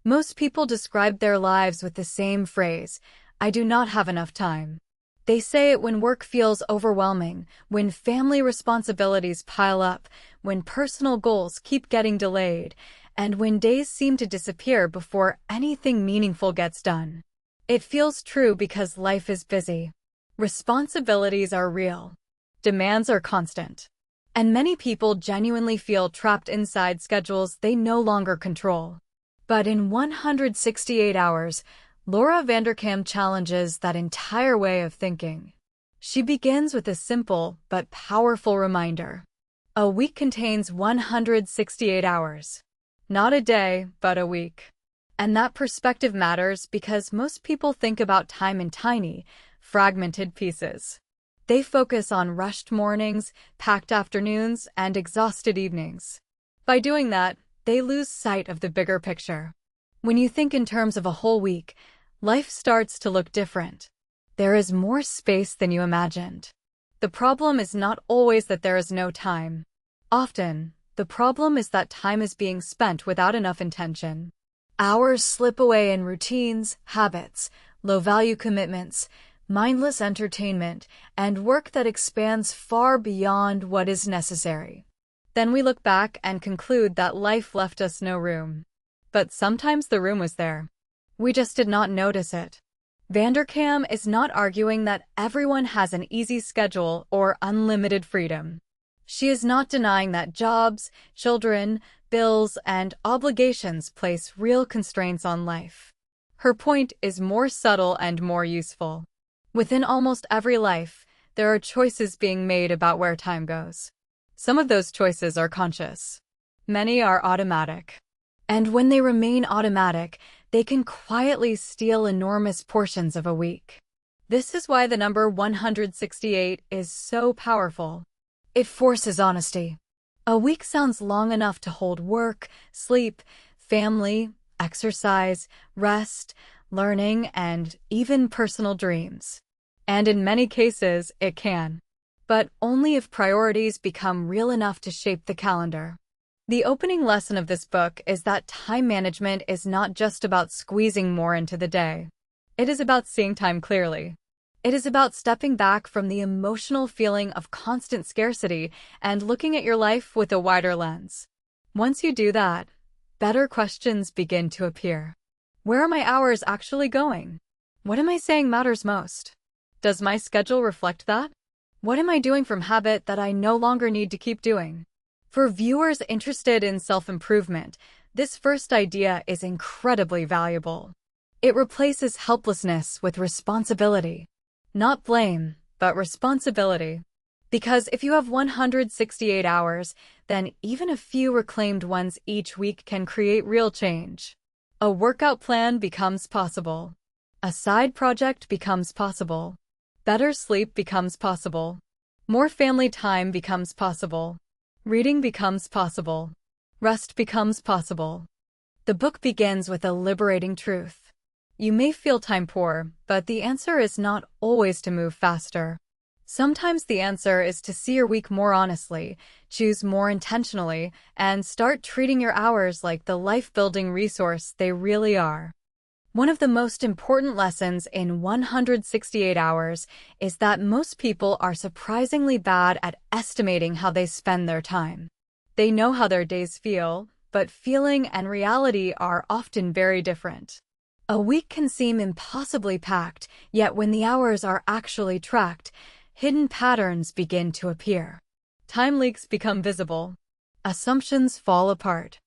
Most people describe their lives with the same phrase, "I do not have enough time." They say it when work feels overwhelming, when family responsibilities pile up, when personal goals keep getting delayed, and when days seem to disappear before anything meaningful gets done. It feels true because life is busy. Responsibilities are real. Demands are constant. And many people genuinely feel trapped inside schedules they no longer control. But in 168 hours, Laura Vanderkam challenges that entire way of thinking. She begins with a simple but powerful reminder. A week contains 168 hours. Not a day, but a week. And that perspective matters because most people think about time in tiny, fragmented pieces. They focus on rushed mornings, packed afternoons, and exhausted evenings. By doing that, they lose sight of the bigger picture. When you think in terms of a whole week, life starts to look different. There is more space than you imagined. The problem is not always that there is no time. Often, the problem is that time is being spent without enough intention. Hours slip away in routines, habits, low-value commitments, mindless entertainment, and work that expands far beyond what is necessary. Then we look back and conclude that life left us no room. But sometimes the room was there. We just did not notice it. Vanderkam is not arguing that everyone has an easy schedule or unlimited freedom. She is not denying that jobs, children, bills, and obligations place real constraints on life. Her point is more subtle and more useful. Within almost every life, there are choices being made about where time goes. Some of those choices are conscious. Many are automatic. And when they remain automatic, they can quietly steal enormous portions of a week. This is why the number 168 is so powerful. It forces honesty. A week sounds long enough to hold work, sleep, family, exercise, rest, learning, and even personal dreams. And in many cases, it can. But only if priorities become real enough to shape the calendar. The opening lesson of this book is that time management is not just about squeezing more into the day. It is about seeing time clearly. It is about stepping back from the emotional feeling of constant scarcity and looking at your life with a wider lens. Once you do that, better questions begin to appear. Where are my hours actually going? What am I saying matters most? Does my schedule reflect that? What am I doing from habit that I no longer need to keep doing? For viewers interested in self-improvement, this first idea is incredibly valuable. It replaces helplessness with responsibility. Not blame, but responsibility. Because if you have 168 hours, then even a few reclaimed ones each week can create real change. A workout plan becomes possible. A side project becomes possible. Better sleep becomes possible. More family time becomes possible. Reading becomes possible. Rest becomes possible. The book begins with a liberating truth. You may feel time poor, but the answer is not always to move faster. Sometimes the answer is to see your week more honestly, choose more intentionally, and start treating your hours like the life-building resource they really are. One of the most important lessons in 168 hours is that most people are surprisingly bad at estimating how they spend their time. They know how their days feel, but feeling and reality are often very different. A week can seem impossibly packed, yet when the hours are actually tracked, hidden patterns begin to appear. Time leaks become visible. Assumptions fall apart.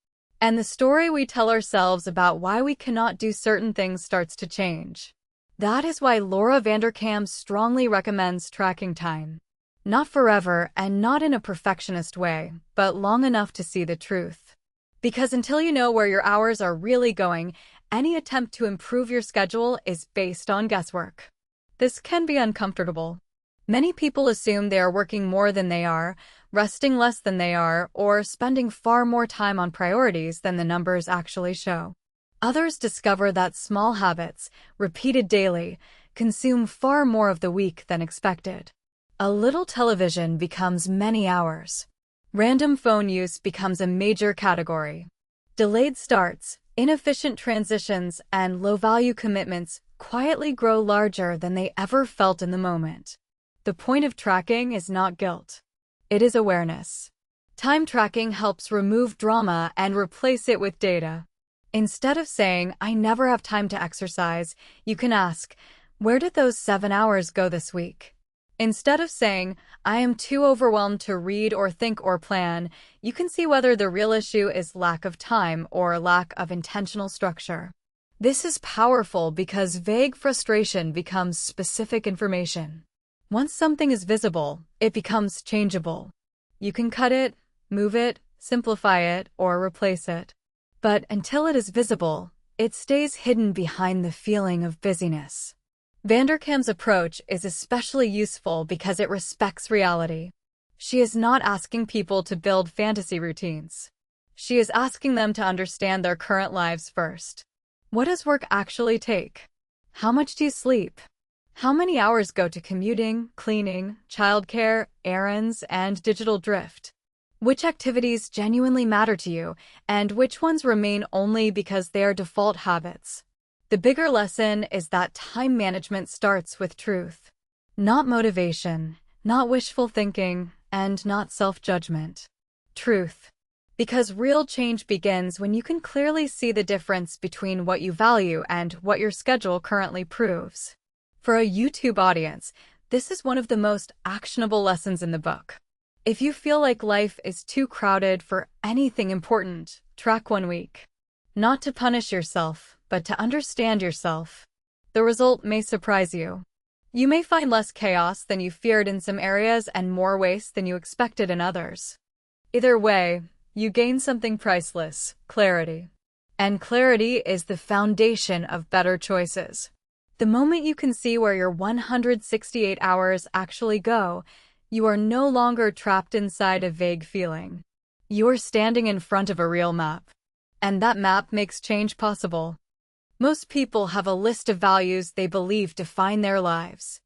And the story we tell ourselves about why we cannot do certain things starts to change. That is why Laura Vanderkam strongly recommends tracking time. Not forever and not in a perfectionist way, but long enough to see the truth. Because until you know where your hours are really going, any attempt to improve your schedule is based on guesswork. This can be uncomfortable. Many people assume they are working more than they are, resting less than they are, or spending far more time on priorities than the numbers actually show. Others discover that small habits, repeated daily, consume far more of the week than expected. A little television becomes many hours. Random phone use becomes a major category. Delayed starts, Inefficient transitions and low-value commitments quietly grow larger than they ever felt in the moment. The point of tracking is not guilt. It is awareness. Time tracking helps remove drama and replace it with data. Instead of saying, "I never have time to exercise," you can ask, "Where did those 7 hours go this week?" Instead of saying, "I am too overwhelmed to read or think or plan," you can see whether the real issue is lack of time or lack of intentional structure. This is powerful because vague frustration becomes specific information. Once something is visible, it becomes changeable. You can cut it, move it, simplify it, or replace it. But until it is visible, it stays hidden behind the feeling of busyness. Vanderkam's approach is especially useful because it respects reality. She is not asking people to build fantasy routines. She is asking them to understand their current lives first. What does work actually take? How much do you sleep? How many hours go to commuting, cleaning, childcare, errands, and digital drift? Which activities genuinely matter to you, and which ones remain only because they are default habits? The bigger lesson is that time management starts with truth. Not motivation, not wishful thinking, and not self-judgment. Truth. Because real change begins when you can clearly see the difference between what you value and what your schedule currently proves. For a YouTube audience, this is one of the most actionable lessons in the book. If you feel like life is too crowded for anything important, track 1 week. Not to punish yourself, but to understand yourself. The result may surprise you. You may find less chaos than you feared in some areas and more waste than you expected in others. Either way, you gain something priceless: clarity. And clarity is the foundation of better choices. The moment you can see where your 168 hours actually go, you are no longer trapped inside a vague feeling. You are standing in front of a real map. And that map makes change possible. Most people have a list of values they believe define their lives.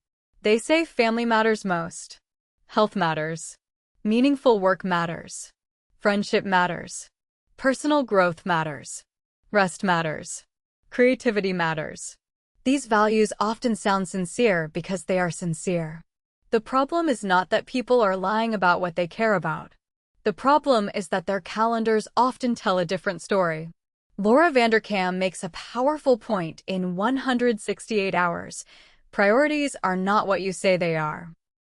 They say family matters most. Health matters. Meaningful work matters. Friendship matters. Personal growth matters. Rest matters. Creativity matters. These values often sound sincere because they are sincere. The problem is not that people are lying about what they care about. The problem is that their calendars often tell a different story. Laura Vanderkam makes a powerful point in 168 Hours. Priorities are not what you say they are.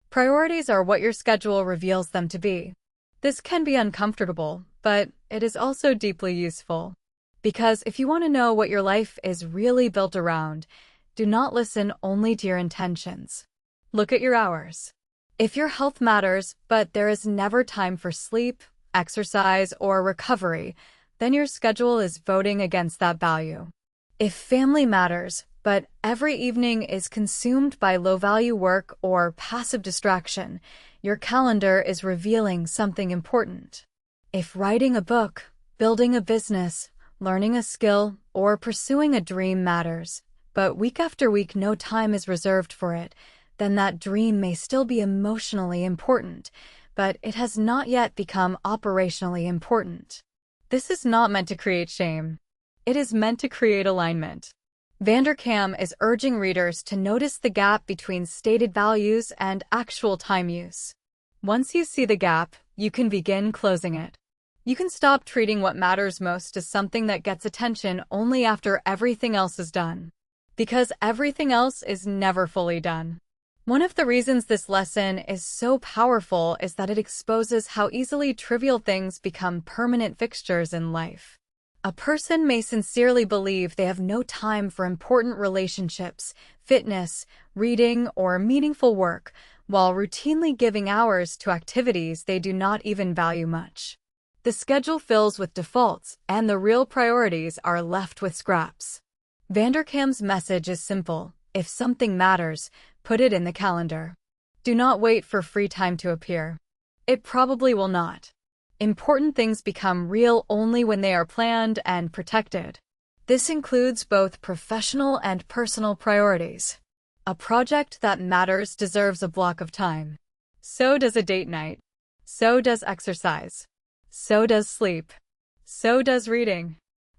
Priorities are what your schedule reveals them to be. This can be uncomfortable, but it is also deeply useful. Because if you want to know what your life is really built around, do not listen only to your intentions. Look at your hours. If your health matters, but there is never time for sleep, exercise, or recovery, then your schedule is voting against that value. If family matters, but every evening is consumed by low-value work or passive distraction, your calendar is revealing something important. If writing a book, building a business, learning a skill, or pursuing a dream matters, but week after week no time is reserved for it, then that dream may still be emotionally important, but it has not yet become operationally important. This is not meant to create shame. It is meant to create alignment. Vanderkam is urging readers to notice the gap between stated values and actual time use. Once you see the gap, you can begin closing it. You can stop treating what matters most as something that gets attention only after everything else is done. Because everything else is never fully done. One of the reasons this lesson is so powerful is that it exposes how easily trivial things become permanent fixtures in life. A person may sincerely believe they have no time for important relationships, fitness, reading, or meaningful work, while routinely giving hours to activities they do not even value much. The schedule fills with defaults, and the real priorities are left with scraps. Vanderkam's message is simple: if something matters, put it in the calendar. Do not wait for free time to appear. It probably will not. Important things become real only when they are planned and protected. This includes both professional and personal priorities. A project that matters deserves a block of time. So does a date night. So does exercise. So does sleep. So does reading.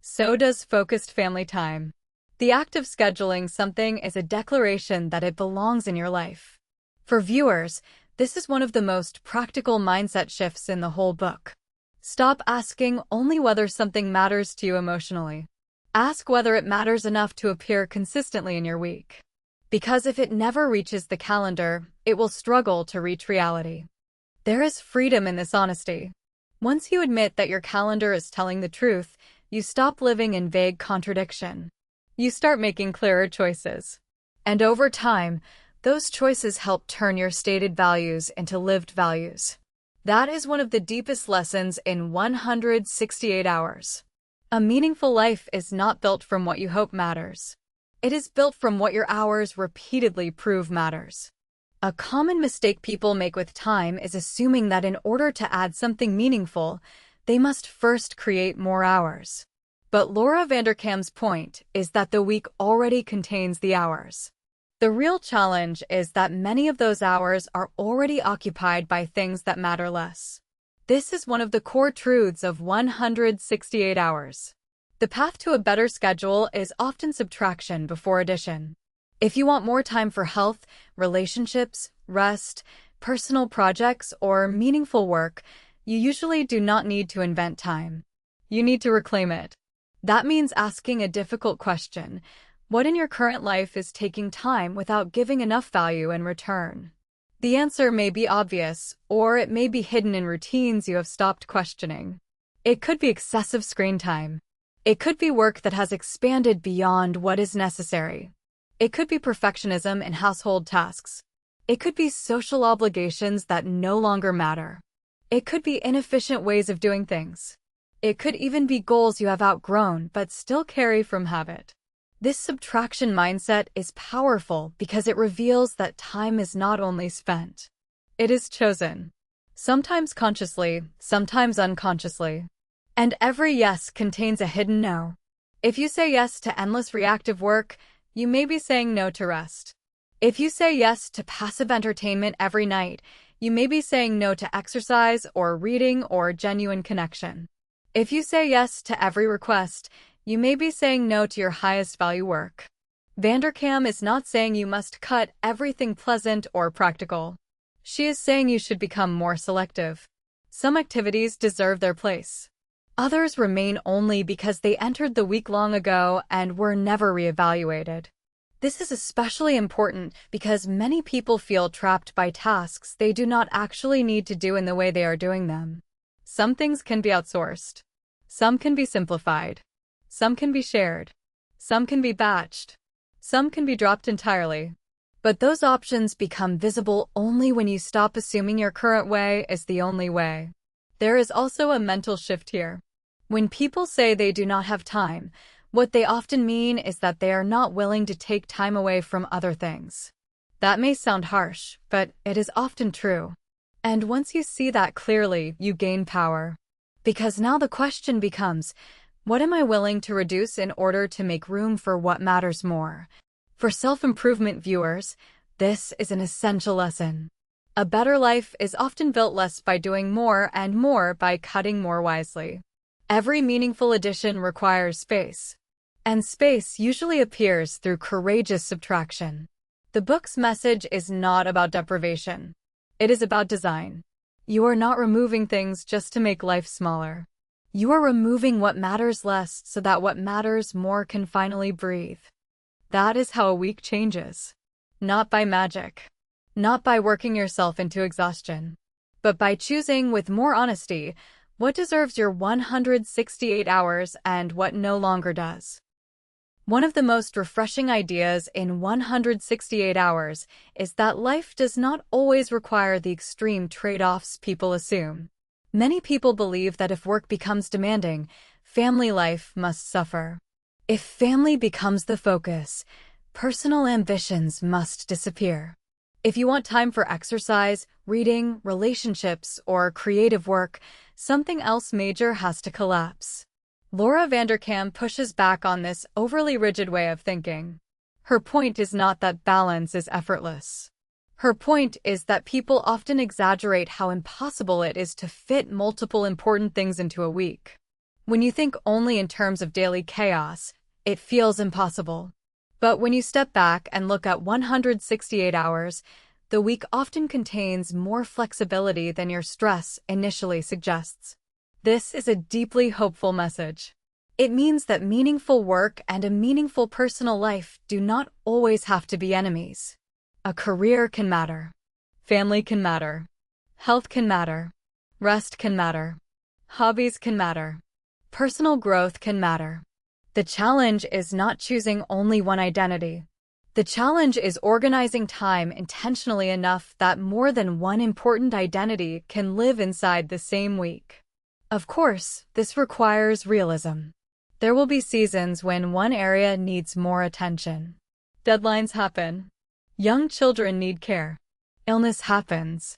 So does focused family time. The act of scheduling something is a declaration that it belongs in your life. For viewers, this is one of the most practical mindset shifts in the whole book. Stop asking only whether something matters to you emotionally. Ask whether it matters enough to appear consistently in your week. Because if it never reaches the calendar, it will struggle to reach reality. There is freedom in this honesty. Once you admit that your calendar is telling the truth, you stop living in vague contradiction. You start making clearer choices. And over time, those choices help turn your stated values into lived values. That is one of the deepest lessons in 168 hours. A meaningful life is not built from what you hope matters. It is built from what your hours repeatedly prove matters. A common mistake people make with time is assuming that in order to add something meaningful, they must first create more hours. But Laura Vanderkam's point is that the week already contains the hours. The real challenge is that many of those hours are already occupied by things that matter less. This is one of the core truths of 168 hours. The path to a better schedule is often subtraction before addition. If you want more time for health, relationships, rest, personal projects, or meaningful work, you usually do not need to invent time. You need to reclaim it. That means asking a difficult question. What in your current life is taking time without giving enough value in return? The answer may be obvious, or it may be hidden in routines you have stopped questioning. It could be excessive screen time. It could be work that has expanded beyond what is necessary. It could be perfectionism in household tasks. It could be social obligations that no longer matter. It could be inefficient ways of doing things. It could even be goals you have outgrown but still carry from habit. This subtraction mindset is powerful because it reveals that time is not only spent. It is chosen. Sometimes consciously, sometimes unconsciously. And every yes contains a hidden no. If you say yes to endless reactive work, you may be saying no to rest. If you say yes to passive entertainment every night, you may be saying no to exercise or reading or genuine connection. If you say yes to every request, you may be saying no to your highest value work. Vanderkam is not saying you must cut everything pleasant or practical. She is saying you should become more selective. Some activities deserve their place. Others remain only because they entered the week long ago and were never reevaluated. This is especially important because many people feel trapped by tasks they do not actually need to do in the way they are doing them. Some things can be outsourced. Some can be simplified. Some can be shared. Some can be batched. Some can be dropped entirely. But those options become visible only when you stop assuming your current way is the only way. There is also a mental shift here. When people say they do not have time, what they often mean is that they are not willing to take time away from other things. That may sound harsh, but it is often true. And once you see that clearly, you gain power. Because now the question becomes, what am I willing to reduce in order to make room for what matters more? For self-improvement viewers, this is an essential lesson. A better life is often built less by doing more and more by cutting more wisely. Every meaningful addition requires space. And space usually appears through courageous subtraction. The book's message is not about deprivation. It is about design. You are not removing things just to make life smaller. You are removing what matters less so that what matters more can finally breathe. That is how a week changes. Not by magic. Not by working yourself into exhaustion. But by choosing with more honesty what deserves your 168 hours and what no longer does. One of the most refreshing ideas in 168 hours is that life does not always require the extreme trade-offs people assume. Many people believe that if work becomes demanding, family life must suffer. If family becomes the focus, personal ambitions must disappear. If you want time for exercise, reading, relationships, or creative work, something else major has to collapse. Laura Vanderkam pushes back on this overly rigid way of thinking. Her point is not that balance is effortless. Her point is that people often exaggerate how impossible it is to fit multiple important things into a week. When you think only in terms of daily chaos, it feels impossible. But when you step back and look at 168 hours, the week often contains more flexibility than your stress initially suggests. This is a deeply hopeful message. It means that meaningful work and a meaningful personal life do not always have to be enemies. A career can matter. Family can matter. Health can matter. Rest can matter. Hobbies can matter. Personal growth can matter. The challenge is not choosing only one identity. The challenge is organizing time intentionally enough that more than one important identity can live inside the same week. Of course, this requires realism. There will be seasons when one area needs more attention. Deadlines happen. Young children need care. Illness happens.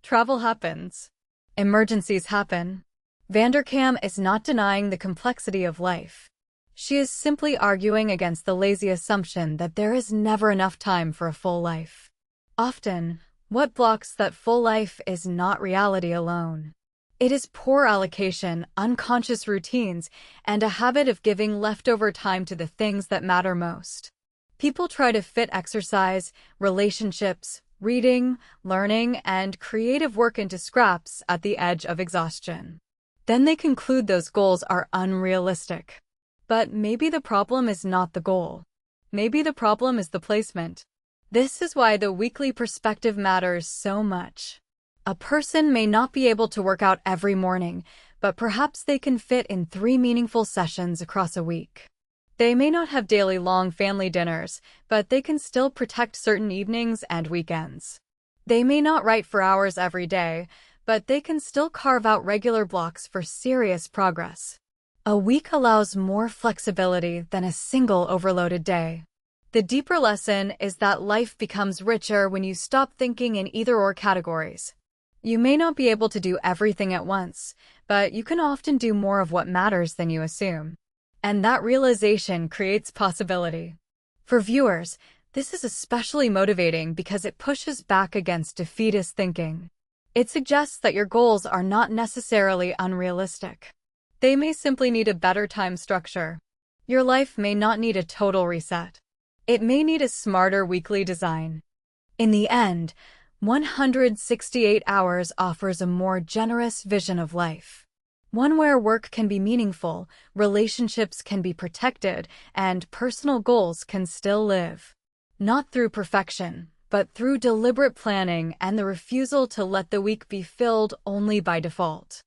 Travel happens. Emergencies happen. Vanderkam is not denying the complexity of life. She is simply arguing against the lazy assumption that there is never enough time for a full life. Often, what blocks that full life is not reality alone. It is poor allocation, unconscious routines, and a habit of giving leftover time to the things that matter most. People try to fit exercise, relationships, reading, learning, and creative work into scraps at the edge of exhaustion. Then they conclude those goals are unrealistic. But maybe the problem is not the goal. Maybe the problem is the placement. This is why the weekly perspective matters so much. A person may not be able to work out every morning, but perhaps they can fit in 3 meaningful sessions across a week. They may not have daily long family dinners, but they can still protect certain evenings and weekends. They may not write for hours every day, but they can still carve out regular blocks for serious progress. A week allows more flexibility than a single overloaded day. The deeper lesson is that life becomes richer when you stop thinking in either-or categories. You may not be able to do everything at once, but you can often do more of what matters than you assume. And that realization creates possibility. For viewers, this is especially motivating because it pushes back against defeatist thinking. It suggests that your goals are not necessarily unrealistic. They may simply need a better time structure. Your life may not need a total reset. It may need a smarter weekly design. In the end, 168 hours offers a more generous vision of life. One where work can be meaningful, relationships can be protected, and personal goals can still live. Not through perfection, but through deliberate planning and the refusal to let the week be filled only by default.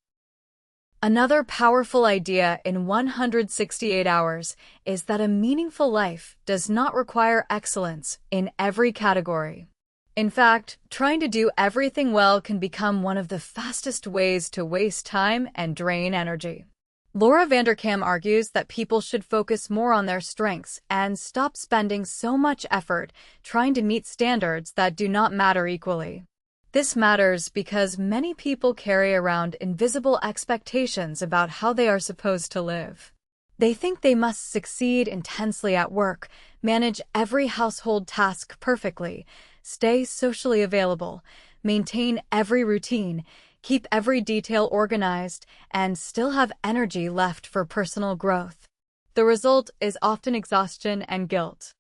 Another powerful idea in 168 hours is that a meaningful life does not require excellence in every category. In fact, trying to do everything well can become one of the fastest ways to waste time and drain energy. Laura Vanderkam argues that people should focus more on their strengths and stop spending so much effort trying to meet standards that do not matter equally. This matters because many people carry around invisible expectations about how they are supposed to live. They think they must succeed intensely at work, manage every household task perfectly, stay socially available, maintain every routine, keep every detail organized, and still have energy left for personal growth. The result is often exhaustion and guilt.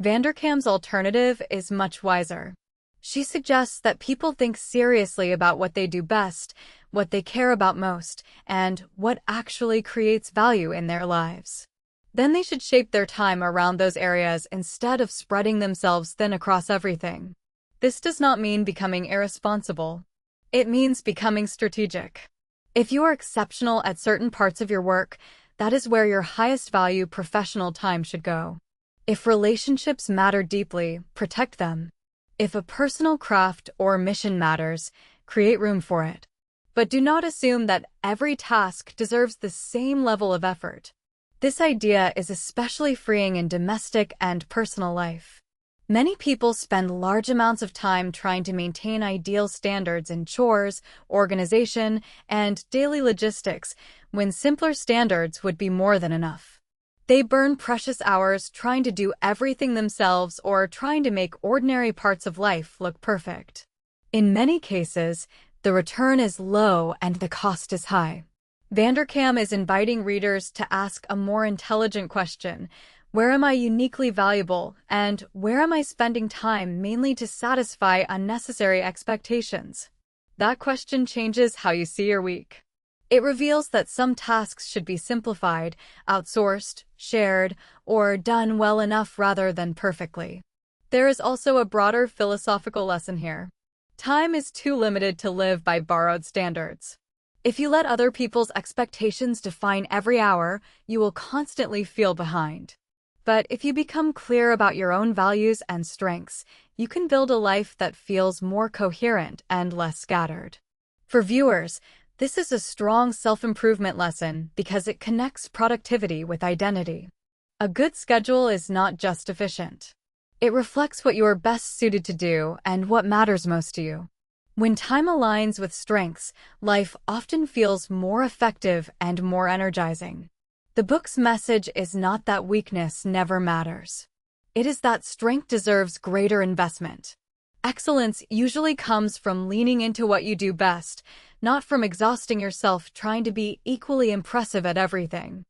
Vanderkam's alternative is much wiser. She suggests that people think seriously about what they do best, what they care about most, and what actually creates value in their lives. Then they should shape their time around those areas instead of spreading themselves thin across everything. This does not mean becoming irresponsible. It means becoming strategic. If you are exceptional at certain parts of your work, that is where your highest value professional time should go. If relationships matter deeply, protect them. If a personal craft or mission matters, create room for it. But do not assume that every task deserves the same level of effort. This idea is especially freeing in domestic and personal life. Many people spend large amounts of time trying to maintain ideal standards in chores, organization, and daily logistics, when simpler standards would be more than enough. They burn precious hours trying to do everything themselves or trying to make ordinary parts of life look perfect. In many cases, the return is low and the cost is high. Vanderkam is inviting readers to ask a more intelligent question. Where am I uniquely valuable, and where am I spending time mainly to satisfy unnecessary expectations? That question changes how you see your week. It reveals that some tasks should be simplified, outsourced, shared, or done well enough rather than perfectly. There is also a broader philosophical lesson here. Time is too limited to live by borrowed standards. If you let other people's expectations define every hour, you will constantly feel behind. But if you become clear about your own values and strengths, you can build a life that feels more coherent and less scattered. For viewers, this is a strong self-improvement lesson because it connects productivity with identity. A good schedule is not just efficient. It reflects what you are best suited to do and what matters most to you. When time aligns with strengths, life often feels more effective and more energizing. The book's message is not that weakness never matters. It is that strength deserves greater investment. Excellence usually comes from leaning into what you do best, not from exhausting yourself trying to be equally impressive at everything.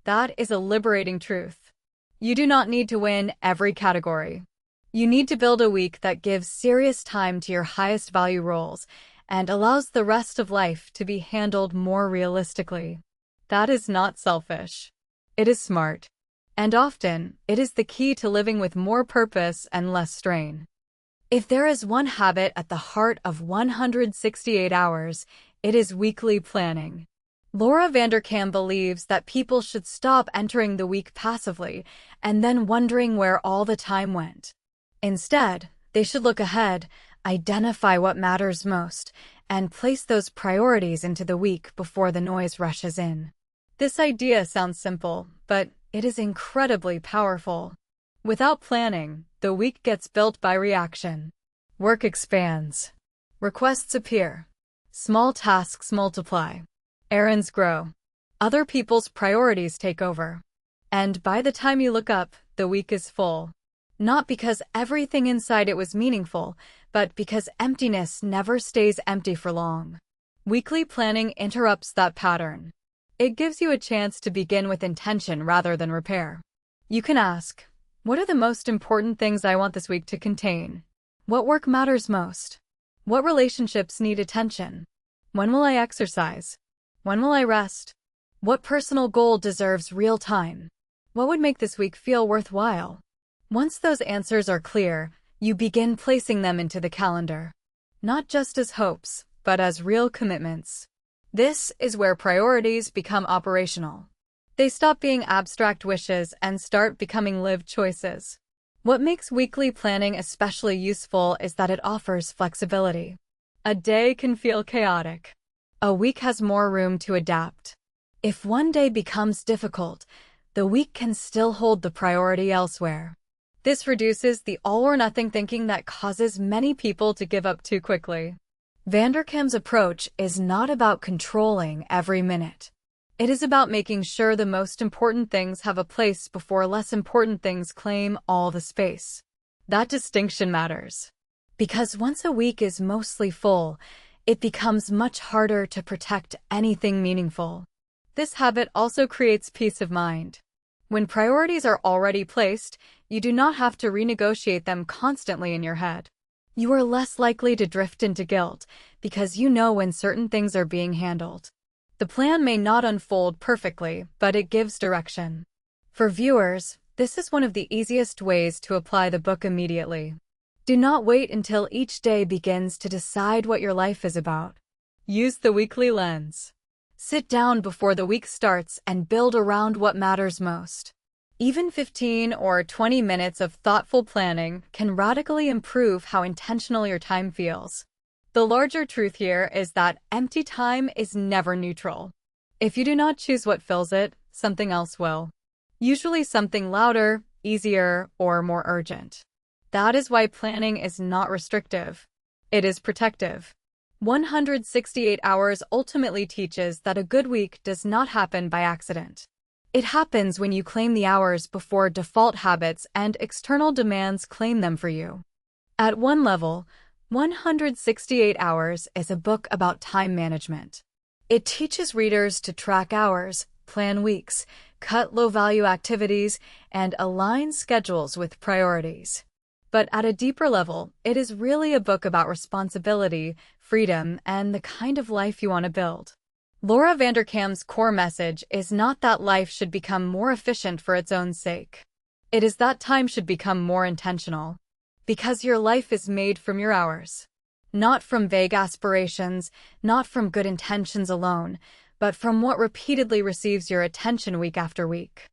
That is a liberating truth. You do not need to win every category. You need to build a week that gives serious time to your highest value roles and allows the rest of life to be handled more realistically. That is not selfish. It is smart. And often, it is the key to living with more purpose and less strain. If there is one habit at the heart of 168 hours, it is weekly planning. Laura Vanderkam believes that people should stop entering the week passively and then wondering where all the time went. Instead, they should look ahead, identify what matters most, and place those priorities into the week before the noise rushes in. This idea sounds simple, but it is incredibly powerful. Without planning, the week gets built by reaction. Work expands. Requests appear. Small tasks multiply. Errands grow. Other people's priorities take over. And by the time you look up, the week is full. Not because everything inside it was meaningful, but because emptiness never stays empty for long. Weekly planning interrupts that pattern. It gives you a chance to begin with intention rather than repair. You can ask, what are the most important things I want this week to contain? What work matters most? What relationships need attention? When will I exercise? When will I rest? What personal goal deserves real time? What would make this week feel worthwhile? Once those answers are clear, you begin placing them into the calendar. Not just as hopes, but as real commitments. This is where priorities become operational. They stop being abstract wishes and start becoming lived choices. What makes weekly planning especially useful is that it offers flexibility. A day can feel chaotic. A week has more room to adapt. If one day becomes difficult, the week can still hold the priority elsewhere. This reduces the all-or-nothing thinking that causes many people to give up too quickly. Vanderkam's approach is not about controlling every minute. It is about making sure the most important things have a place before less important things claim all the space. That distinction matters. Because once a week is mostly full, it becomes much harder to protect anything meaningful. This habit also creates peace of mind. When priorities are already placed, you do not have to renegotiate them constantly in your head. You are less likely to drift into guilt because you know when certain things are being handled. The plan may not unfold perfectly, but it gives direction. For viewers, this is one of the easiest ways to apply the book immediately. Do not wait until each day begins to decide what your life is about. Use the weekly lens. Sit down before the week starts and build around what matters most. Even 15 or 20 minutes of thoughtful planning can radically improve how intentional your time feels. The larger truth here is that empty time is never neutral. If you do not choose what fills it, something else will. Usually something louder, easier, or more urgent. That is why planning is not restrictive. It is protective. 168 hours ultimately teaches that a good week does not happen by accident. It happens when you claim the hours before default habits and external demands claim them for you. At one level, 168 Hours is a book about time management. It teaches readers to track hours, plan weeks, cut low-value activities, and align schedules with priorities. But at a deeper level, it is really a book about responsibility, freedom, and the kind of life you want to build. Laura Vanderkam's core message is not that life should become more efficient for its own sake. It is that time should become more intentional. Because your life is made from your hours. Not from vague aspirations, not from good intentions alone, but from what repeatedly receives your attention week after week.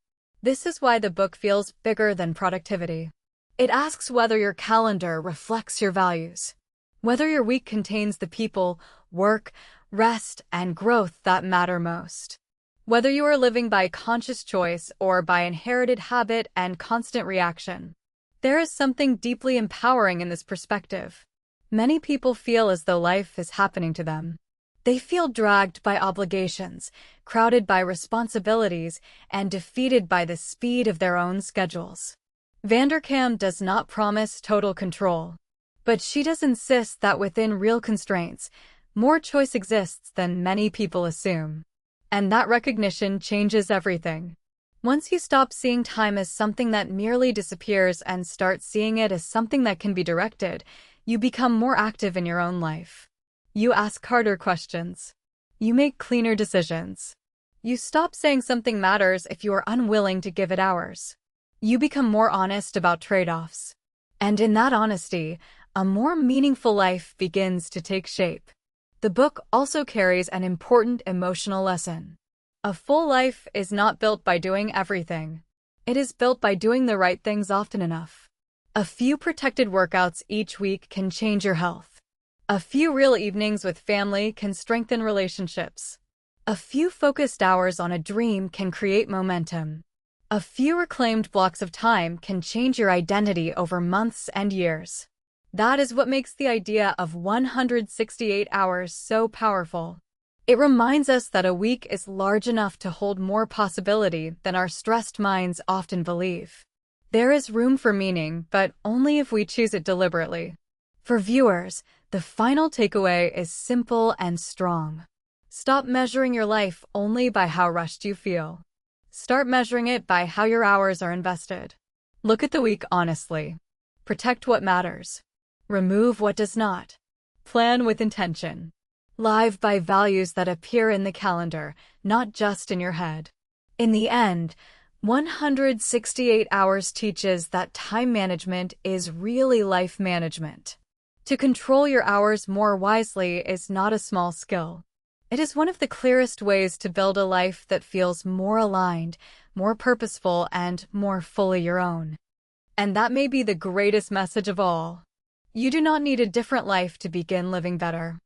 This is why the book feels bigger than productivity. It asks whether your calendar reflects your values, whether your week contains the people, work, rest, and growth that matter most, whether you are living by conscious choice or by inherited habit and constant reaction. There is something deeply empowering in this perspective. Many people feel as though life is happening to them. They feel dragged by obligations, crowded by responsibilities, and defeated by the speed of their own schedules. Vanderkam does not promise total control, but she does insist that within real constraints, more choice exists than many people assume. And that recognition changes everything. Once you stop seeing time as something that merely disappears and start seeing it as something that can be directed, you become more active in your own life. You ask harder questions. You make cleaner decisions. You stop saying something matters if you are unwilling to give it hours. You become more honest about trade-offs. And in that honesty, a more meaningful life begins to take shape. The book also carries an important emotional lesson. A full life is not built by doing everything. It is built by doing the right things often enough. A few protected workouts each week can change your health. A few real evenings with family can strengthen relationships. A few focused hours on a dream can create momentum. A few reclaimed blocks of time can change your identity over months and years. That is what makes the idea of 168 hours so powerful. It reminds us that a week is large enough to hold more possibility than our stressed minds often believe. There is room for meaning, but only if we choose it deliberately. For viewers, the final takeaway is simple and strong. Stop measuring your life only by how rushed you feel. Start measuring it by how your hours are invested. Look at the week honestly. Protect what matters. Remove what does not. Plan with intention. Live by values that appear in the calendar, not just in your head. In the end, 168 hours teaches that time management is really life management. To control your hours more wisely is not a small skill. It is one of the clearest ways to build a life that feels more aligned, more purposeful, and more fully your own. And that may be the greatest message of all. You do not need a different life to begin living better.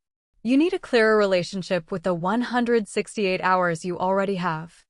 You need a clearer relationship with the 168 hours you already have.